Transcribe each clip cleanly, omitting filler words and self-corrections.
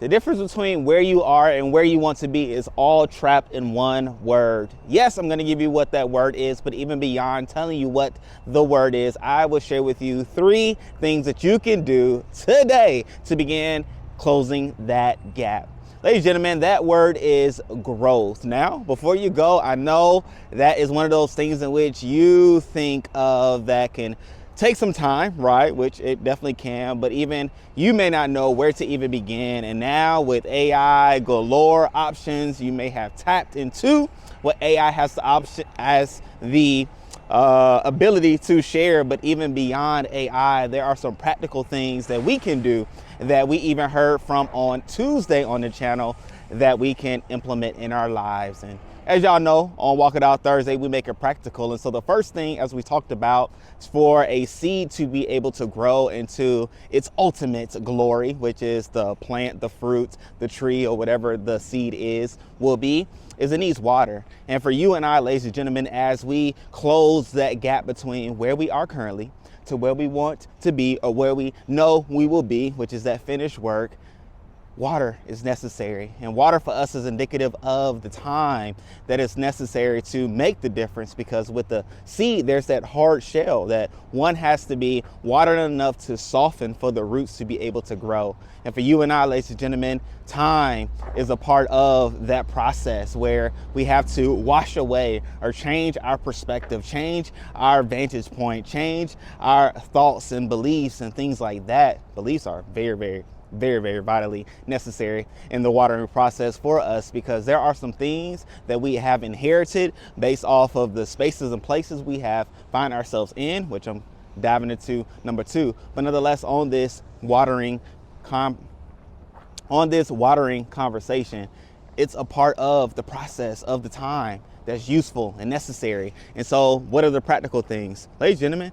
The difference between where you are and where you want to be is all trapped in one word. Yes, I'm going to give you what that word is, but even beyond telling you what the word is, I will share with you 3 things that you can do today to begin closing that gap. Ladies and gentlemen, that word is growth. Now, before you go, I know that is one of those things in which you think of that can take some time, right? Which it definitely can, but even you may not know where to even begin. And now with AI galore options, you may have tapped into what AI has the option as the ability to share. But even beyond AI, there are some practical things that we can do that we even heard from on Tuesday on the channel that we can implement in our lives. And as y'all know, on Walk It Out Thursday, we make it practical. And so the first thing, as we talked about, is for a seed to be able to grow into its ultimate glory, which is the plant, the fruit, the tree, or whatever the seed will be, is it needs water. And for you and I, ladies and gentlemen, as we close that gap between where we are currently to where we want to be, or where we know we will be, which is that finished work, water is necessary. And water for us is indicative of the time that is necessary to make the difference, because with the seed, there's that hard shell that one has to be watered enough to soften for the roots to be able to grow. And for you and I, ladies and gentlemen, time is a part of that process where we have to wash away or change our perspective, change our vantage point, change our thoughts and beliefs and things like that. Beliefs are very vitally necessary in the watering process for us, because there are some things that we have inherited based off of the spaces and places we have find ourselves in, which I'm diving into number 2. But nonetheless, on this watering conversation, it's a part of the process of the time that's useful and necessary. And so what are the practical things? Ladies and gentlemen,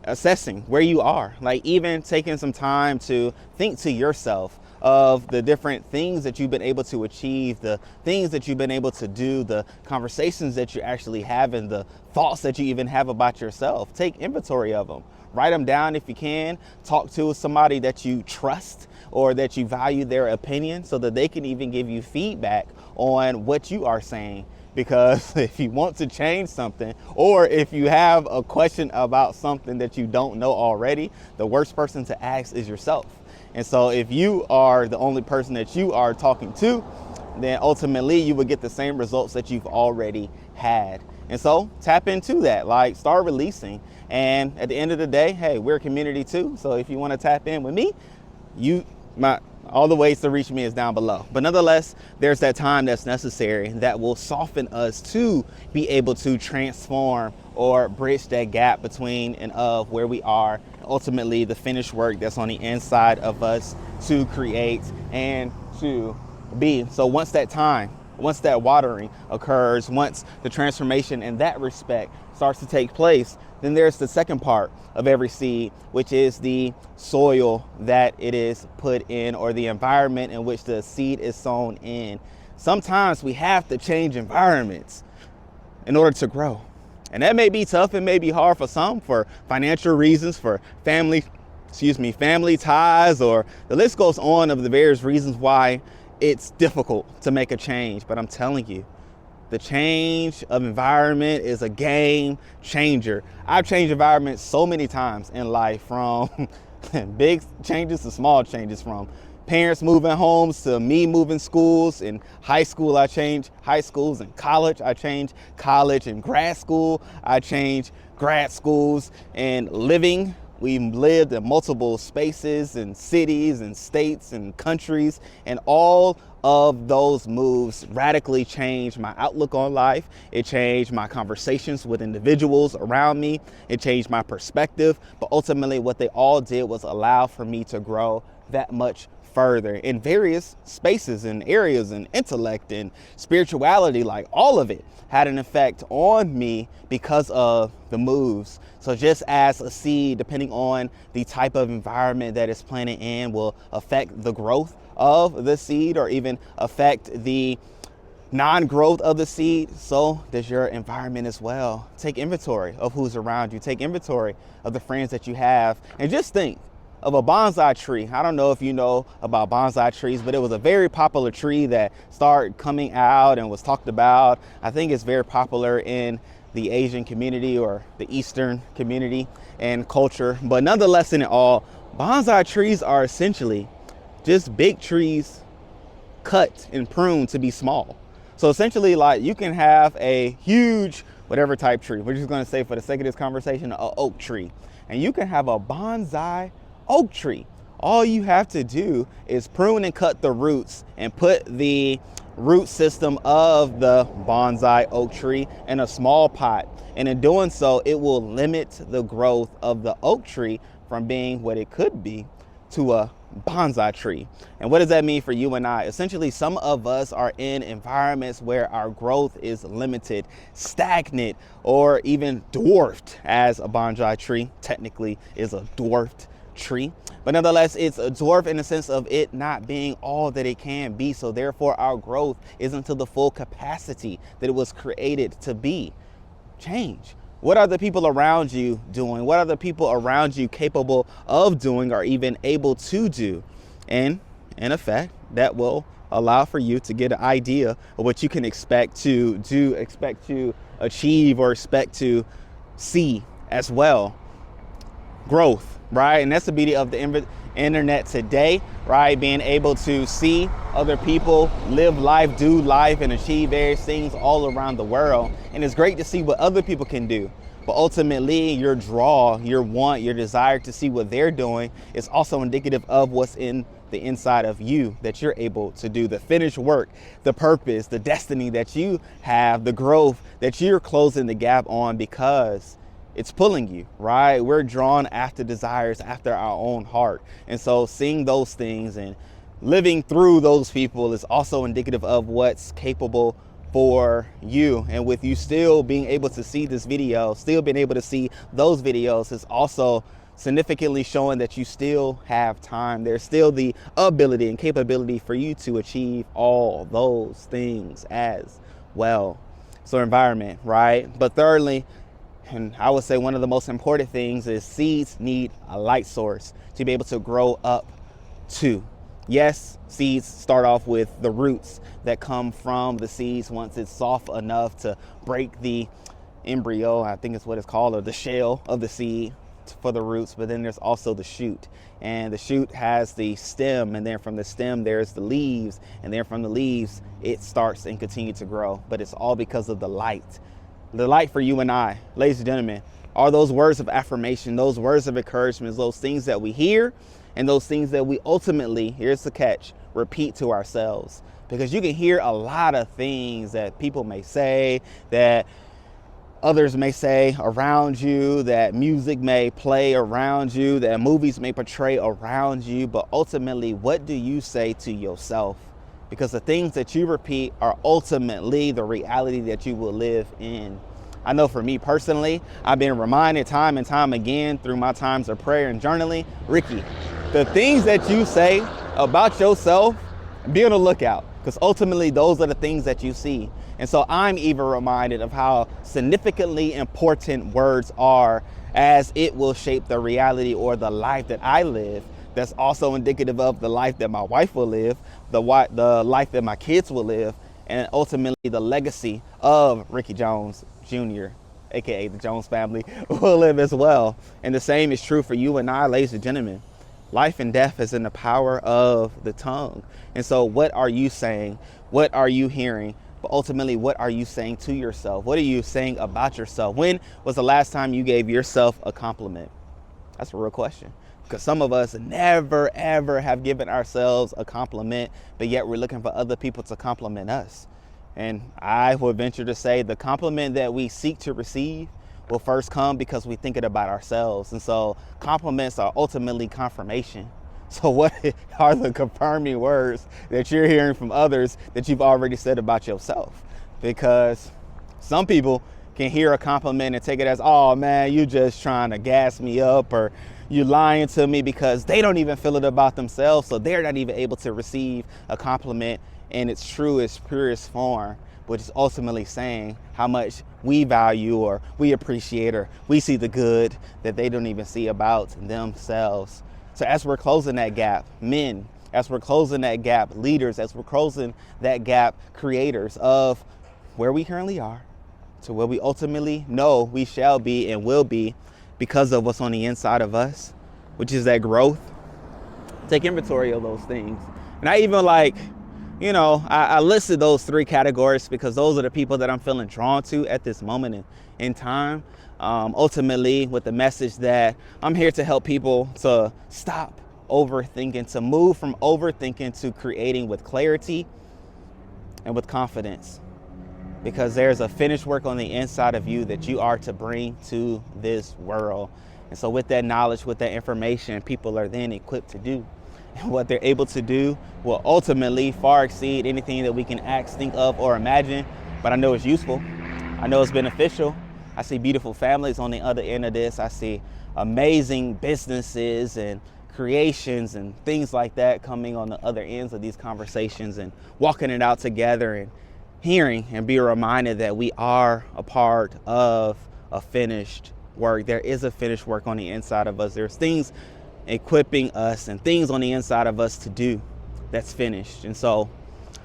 assessing where you are, like even taking some time to think to yourself of the different things that you've been able to achieve, the things that you've been able to do, the conversations that you're actually having, the thoughts that you even have about yourself. Take inventory of them. Write them down if you can. Talk to somebody that you trust or that you value their opinion, so that they can even give you feedback on what you are saying. Because if you want to change something, or if you have a question about something that you don't know already, the worst person to ask is yourself. And so if you are the only person that you are talking to, then ultimately you will get the same results that you've already had. And so tap into that, like start releasing. And at the end of the day, hey, we're a community too. So if you want to tap in with me, all the ways to reach me is down below. But nonetheless, there's that time that's necessary that will soften us to be able to transform or bridge that gap between and of where we are, ultimately the finished work that's on the inside of us to create and to be. So once that watering occurs, once the transformation in that respect starts to take place, then there's the second part of every seed, which is the soil that it is put in, or the environment in which the seed is sown in. Sometimes we have to change environments in order to grow. And that may be tough, it may be hard for some, for financial reasons, for family ties, or the list goes on of the various reasons why it's difficult to make a change. But I'm telling you, the change of environment is a game changer. I've changed environments so many times in life, from big changes to small changes, from parents moving homes to me moving schools. In high school, I changed high schools. In college, I changed college. In grad school, I changed grad schools. And living, we lived in multiple spaces and cities and states and countries, and all of those moves radically changed my outlook on life. It changed my conversations with individuals around me. It changed my perspective. But ultimately, what they all did was allow for me to grow that much further in various spaces and areas, and intellect and spirituality. Like, all of it had an effect on me because of the moves. So just as a seed, depending on the type of environment that it's planted in, will affect the growth of the seed, or even affect the non-growth of the seed, so does your environment as well. Take inventory of who's around you. Take inventory of the friends that you have, and just think of a bonsai tree. I don't know if you know about bonsai trees, but it was a very popular tree that started coming out and was talked about. I think it's very popular in the Asian community or the Eastern community and culture. But nonetheless, in it all, bonsai trees are essentially just big trees cut and pruned to be small. So essentially, like, you can have a huge whatever type tree. We're just going to say, for the sake of this conversation, an oak tree. And you can have a bonsai oak tree. All you have to do is prune and cut the roots and put the root system of the bonsai oak tree in a small pot. And in doing so, it will limit the growth of the oak tree from being what it could be to a bonsai tree. And what does that mean for you and I? Essentially, some of us are in environments where our growth is limited, stagnant, or even dwarfed, as a bonsai tree technically is a dwarfed tree. But nonetheless, it's a dwarf in the sense of it not being all that it can be. So therefore, our growth isn't to the full capacity that it was created to be. Change. What are the people around you doing? What are the people around you capable of doing or even able to do? And in effect, that will allow for you to get an idea of what you can expect to do, expect to achieve, or expect to see as well. Growth, right? And that's the beauty of the internet today, right? Being able to see other people live life, do life, and achieve various things all around the world. And it's great to see what other people can do. But ultimately, your draw, your want, your desire to see what they're doing is also indicative of what's in the inside of you that you're able to do, the finished work, the purpose, the destiny that you have, the growth that you're closing the gap on because it's pulling you, right? We're drawn after desires, after our own heart. And so seeing those things and living through those people is also indicative of what's capable for you. And with you still being able to see this video, still being able to see those videos, is also significantly showing that you still have time. There's still the ability and capability for you to achieve all those things as well. So environment, right? But thirdly, and I would say one of the most important things, is seeds need a light source to be able to grow up to. Yes, seeds start off with the roots that come from the seeds once it's soft enough to break the embryo, I think it's what it's called, or the shell of the seed for the roots. But then there's also the shoot, and the shoot has the stem, and then from the stem there's the leaves, and then from the leaves it starts and continues to grow. But it's all because of the light. The light for you and I, ladies and gentlemen, are those words of affirmation, those words of encouragement, those things that we hear, and those things that we ultimately, here's the catch, repeat to ourselves. Because you can hear a lot of things that people may say, that others may say around you, that music may play around you, that movies may portray around you, but ultimately, what do you say to yourself? Because the things that you repeat are ultimately the reality that you will live in. I know for me personally, I've been reminded time and time again through my times of prayer and journaling, Ricky, the things that you say about yourself, be on the lookout, because ultimately those are the things that you see. And so I'm even reminded of how significantly important words are, as it will shape the reality or the life that I live. That's also indicative of the life that my wife will live, the life that my kids will live, and ultimately the legacy of Ricky Jones Jr., aka the Jones family, will live as well. And the same is true for you and I, ladies and gentlemen. Life and death is in the power of the tongue. And so what are you saying? What are you hearing? But ultimately, what are you saying to yourself? What are you saying about yourself? When was the last time you gave yourself a compliment? That's a real question. Because some of us never, ever have given ourselves a compliment, but yet we're looking for other people to compliment us. And I would venture to say the compliment that we seek to receive will first come because we think it about ourselves. And so compliments are ultimately confirmation. So what are the confirming words that you're hearing from others that you've already said about yourself? Because some people can hear a compliment and take it as, oh man, you just trying to gas me up, or you lying to me, because they don't even feel it about themselves. So they're not even able to receive a compliment in its truest, purest form, which is ultimately saying how much we value or we appreciate or we see the good that they don't even see about themselves. So as we're closing that gap, men, as we're closing that gap, leaders, as we're closing that gap, creators of where we currently are to where we ultimately know we shall be and will be because of what's on the inside of us, which is that growth. Take inventory of those things. And I even I listed those 3 categories because those are the people that I'm feeling drawn to at this moment in time. Ultimately, with the message that I'm here to help people to stop overthinking, to move from overthinking to creating with clarity and with confidence. Because there's a finished work on the inside of you that you are to bring to this world. And so with that knowledge, with that information, people are then equipped to do. And what they're able to do will ultimately far exceed anything that we can ask, think of, or imagine. But I know it's useful. I know it's beneficial. I see beautiful families on the other end of this. I see amazing businesses and creations and things like that coming on the other ends of these conversations and walking it out together and hearing and be reminded that we are a part of a finished work. There is a finished work on the inside of us. There's things equipping us and things on the inside of us to do that's finished. And so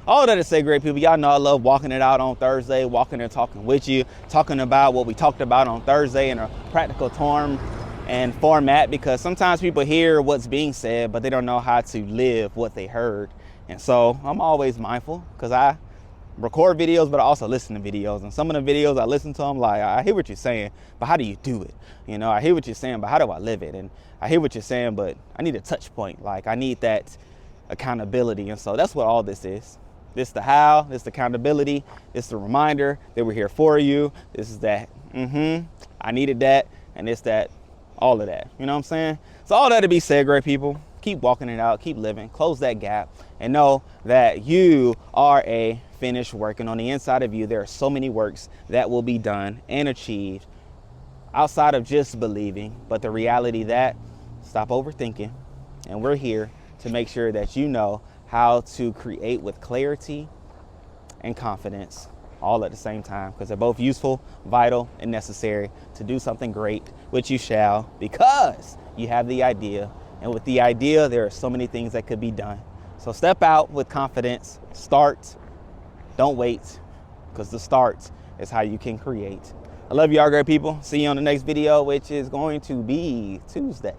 all that to say, great people, y'all know I love walking it out on Thursday, walking and talking with you, talking about what we talked about on Thursday in a practical term and format, because sometimes people hear what's being said, but they don't know how to live what they heard. And so I'm always mindful because I record videos, but I also listen to videos. And some of the videos I listen to, I'm like, I hear what you're saying, but how do you do it? You know, I hear what you're saying, but how do I live it? And I hear what you're saying, but I need a touch point. Like I need that accountability. And so that's what all this is. This is the how, this is the accountability, this is the reminder that we're here for you. This is that, I needed that, and it's that, all of that. You know what I'm saying? So all that to be said, great people, keep walking it out, keep living, close that gap, and know that you are a finished work. And on the inside of you, there are so many works that will be done and achieved outside of just believing, but the reality that stop overthinking. And we're here to make sure that you know how to create with clarity and confidence all at the same time, because they're both useful, vital, and necessary to do something great, which you shall, because you have the idea. And with the idea, there are so many things that could be done. So step out with confidence, start, don't wait, because the start is how you can create. I love y'all, great people. See you on the next video, which is going to be Tuesday.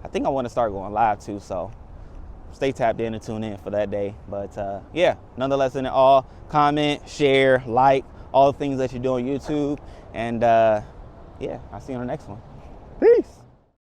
I think I want to start going live too, so stay tapped in and tune in for that day. But yeah, nonetheless, in it all, comment, share, like, all the things that you do on YouTube. And yeah, I'll see you on the next one. Peace.